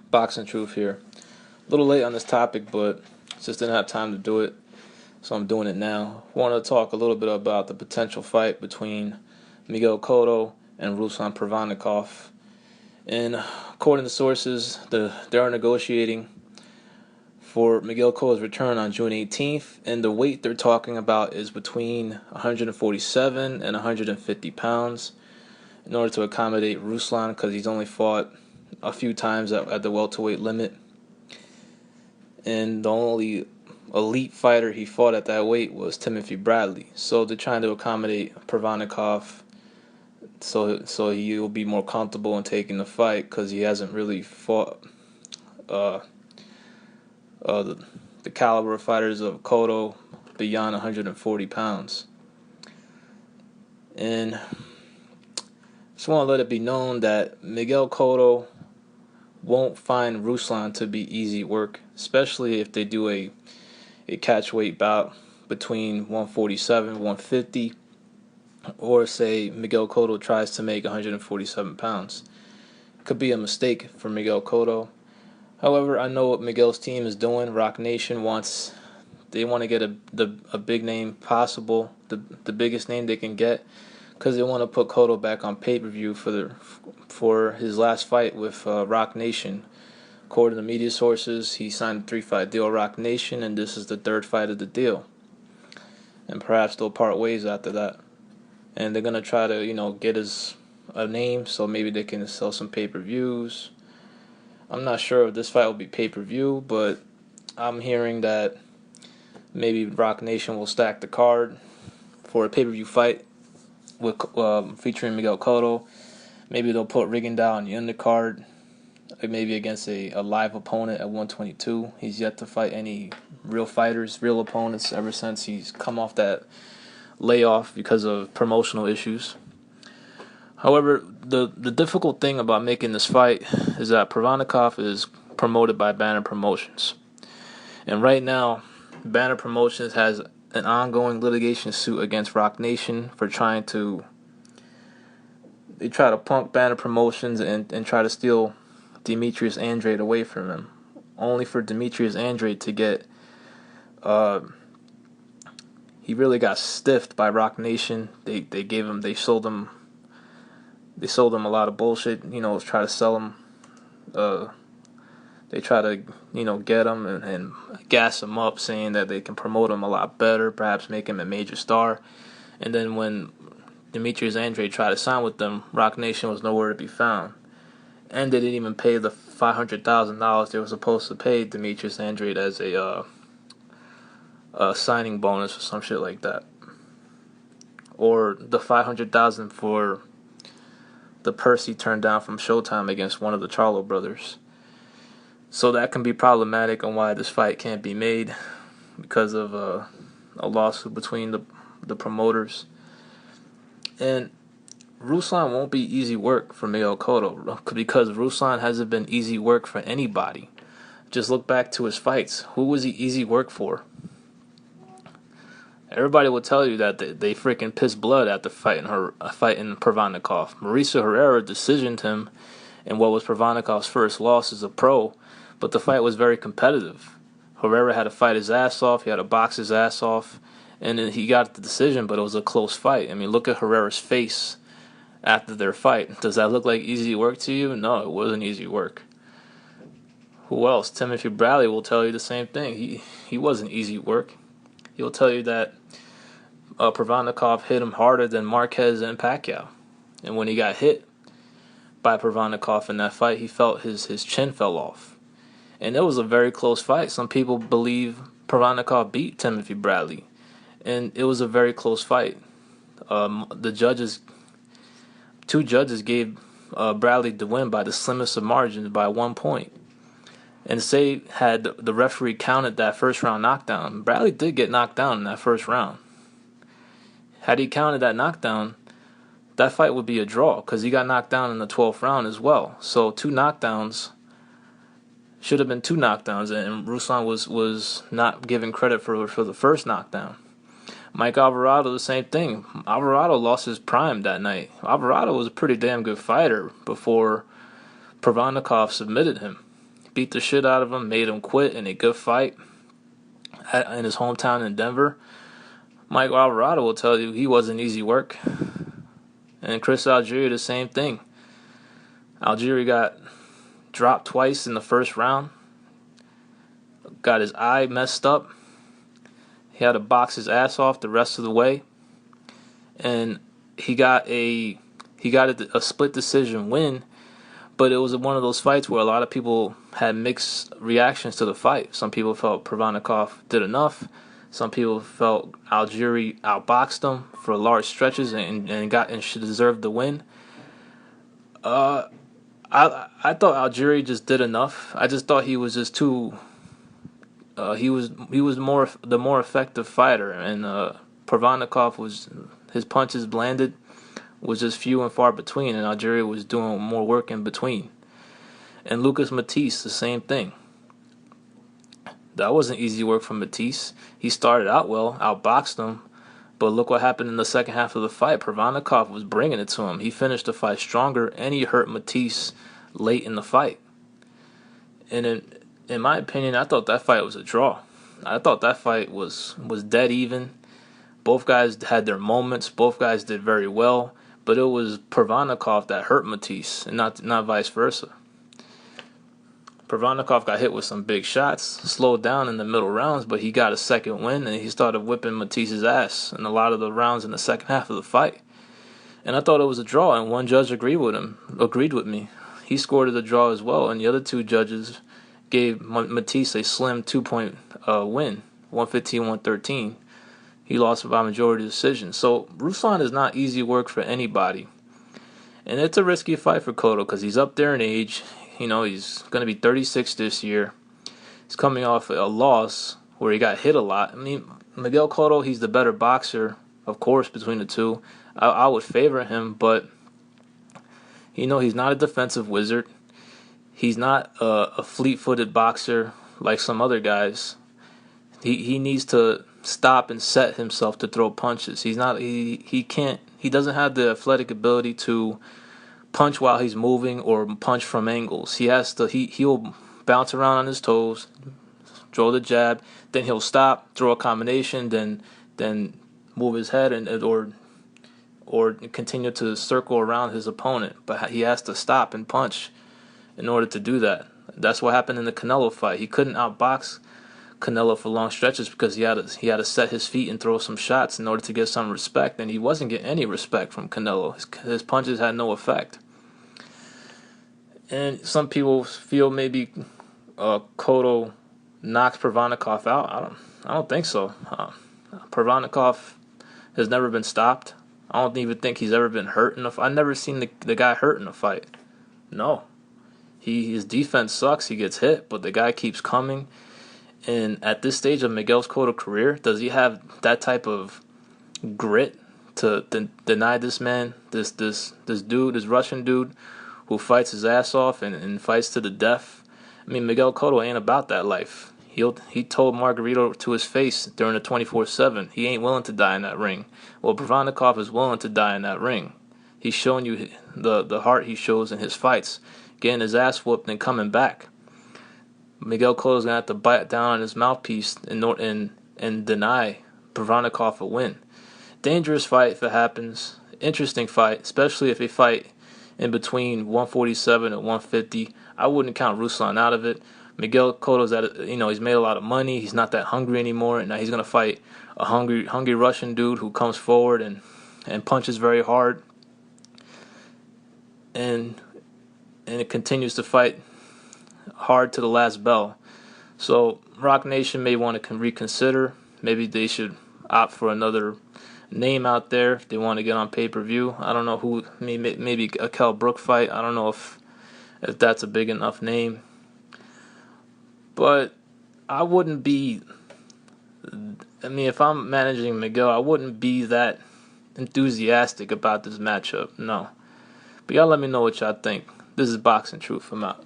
Boxing Truth here. A little late on this topic, but just didn't have time to do it, so I'm doing it now. I want to talk a little bit about the potential fight between Miguel Cotto and Ruslan Provodnikov. And according to sources, they are negotiating for Miguel Cotto's return on June 18th, and the weight they're talking about is between 147 and 150 pounds in order to accommodate Ruslan because he's only fought a few times at the welterweight limit. And the only elite fighter he fought at that weight was Timothy Bradley. So they're trying to accommodate Provodnikov so he will be more comfortable in taking the fight because he hasn't really fought the caliber of fighters of Cotto beyond 140 pounds. And just want to let it be known that Miguel Cotto won't find Ruslan to be easy work, especially if they do a catch weight bout between 147 and 150, or say Miguel Cotto tries to make 147 pounds. Could be a mistake for Miguel Cotto. However, I know what Miguel's team is doing. Rock Nation they want to get a big name possible, the biggest name they can get, because they want to put Cotto back on pay-per-view for his last fight with Rock Nation. According to media sources, he signed a 3-fight deal with Rock Nation, and this is the third fight of the deal. And perhaps they'll part ways after that. And they're gonna try to, get a name so maybe they can sell some pay-per-views. I'm not sure if this fight will be pay-per-view, but I'm hearing that maybe Rock Nation will stack the card for a pay-per-view fight with featuring Miguel Cotto. Maybe they'll put Rigondeaux on the undercard, maybe against a live opponent at 122. He's yet to fight any real fighters, real opponents, ever since he's come off that layoff because of promotional issues. However, the difficult thing about making this fight is that Provodnikov is promoted by Banner Promotions. And right now, Banner Promotions has an ongoing litigation suit against Rock Nation for they try to punk Banner Promotions and try to steal Demetrius Andrade away from him, only for Demetrius Andrade to get he really got stiffed by Rock Nation. They sold him a lot of bullshit, try to sell him. They try to, get him and gas him up, saying that they can promote him a lot better, perhaps make him a major star. And then when Demetrius Andrade tried to sign with them, Rock Nation was nowhere to be found. And they didn't even pay the $500,000 they were supposed to pay Demetrius Andrade as a signing bonus or some shit like that. Or the $500,000 for the purse he turned down from Showtime against one of the Charlo brothers. So that can be problematic on why this fight can't be made because of a lawsuit between the promoters. And Ruslan won't be easy work for Miguel Cotto because Ruslan hasn't been easy work for anybody. Just look back to his fights. Who was he easy work for? Everybody will tell you that they freaking pissed blood after fighting Provodnikov. Mauricio Herrera decisioned him in what was Provodnikov's first loss as a pro, but the fight was very competitive. Herrera had to fight his ass off. He had to box his ass off, and then he got the decision, but it was a close fight. I mean, look at Herrera's face after their fight. Does that look like easy work to you? No, it wasn't easy work. Who else? Timothy Bradley will tell you the same thing. He wasn't easy work. He'll tell you that Provodnikov hit him harder than Marquez and Pacquiao. And when he got hit by Provodnikov in that fight, he felt his chin fell off. And it was a very close fight. Some people believe Provodnikov beat Timothy Bradley. And it was a very close fight. Two judges gave Bradley the win by the slimmest of margins by 1 point. And say had the referee counted that first round knockdown, Bradley did get knocked down in that first round. Had he counted that knockdown, that fight would be a draw because he got knocked down in the 12th round as well. So two knockdowns should have been two knockdowns, and Ruslan was not given credit for the first knockdown. Mike Alvarado, the same thing. Alvarado lost his prime that night. Alvarado was a pretty damn good fighter before Provodnikov submitted him. beat the shit out of him, made him quit in a good fight in his hometown in Denver. Mike Alvarado will tell you he wasn't easy work. And Chris Algieri, the same thing. Algieri got dropped twice in the first round. Got his eye messed up. He had to box his ass off the rest of the way. And he got a split decision win, but it was one of those fights where a lot of people had mixed reactions to the fight. Some people felt Provodnikov did enough. Some people felt Algieri outboxed him for large stretches and should deserve the win. I thought Algieri just did enough. I just thought he was just too. He was the more effective fighter, and Provodnikov was, his punches landed was just few and far between, and Algieri was doing more work in between. And Lucas Matisse, the same thing. That wasn't easy work for Matisse. He started out well, outboxed him, but look what happened in the second half of the fight. Provodnikov was bringing it to him. He finished the fight stronger, and he hurt Matisse late in the fight. And in my opinion, I thought that fight was a draw. I thought that fight was dead even. Both guys had their moments. Both guys did very well. But it was Provodnikov that hurt Matisse, and not vice versa. Provodnikov got hit with some big shots, slowed down in the middle rounds, but he got a second win, and he started whipping Matisse's ass in a lot of the rounds in the second half of the fight. And I thought it was a draw, and one judge agreed with me. He scored the draw as well, and the other two judges gave Matisse a slim 2-point win, 115-113. He lost by majority decision. So Ruslan is not easy work for anybody. And it's a risky fight for Cotto because he's up there in age. You know, he's going to be 36 this year. He's coming off a loss where he got hit a lot. I mean, Miguel Cotto, he's the better boxer, of course, between the two. I would favor him, but, you know, he's not a defensive wizard. He's not a fleet-footed boxer like some other guys. He needs to stop and set himself to throw punches. He doesn't have the athletic ability to punch while he's moving or punch from angles. He'll bounce around on his toes, throw the jab, then he'll stop, throw a combination, then move his head or continue to circle around his opponent. But he has to stop and punch in order to do that. That's what happened in the Canelo fight. He couldn't outbox Canelo for long stretches because he had to set his feet and throw some shots in order to get some respect, and he wasn't getting any respect from Canelo. His punches had no effect. And some people feel maybe Cotto knocks Provodnikov out. I don't think so. Provodnikov has never been stopped. I don't even think he's ever been hurt in a fight. I've never seen the guy hurt in a fight. No. His defense sucks. He gets hit, but the guy keeps coming. And at this stage of Miguel Cotto's career, does he have that type of grit to deny this man, this dude, this Russian dude who fights his ass off and fights to the death? I mean, Miguel Cotto ain't about that life. He told Margarito to his face during the 24/7, he ain't willing to die in that ring. Well, Provodnikov is willing to die in that ring. He's showing you the heart he shows in his fights, getting his ass whooped and coming back. Miguel Cotto's going to have to bite down on his mouthpiece and deny Provodnikov a win. Dangerous fight if it happens. Interesting fight, especially if they fight in between 147 and 150. I wouldn't count Ruslan out of it. Miguel Cotto's he's made a lot of money. He's not that hungry anymore, and now he's going to fight a hungry Russian dude who comes forward and punches very hard, and it continues to fight hard to the last bell. So Rock Nation may want to reconsider. Maybe they should opt for another name out there if they want to get on pay-per-view. I don't know who. Maybe a Kell Brook fight. I don't know if that's a big enough name. But I wouldn't be. I mean, if I'm managing Miguel, I wouldn't be that enthusiastic about this matchup. No. But y'all let me know what y'all think. This is Boxing Truth. I'm out.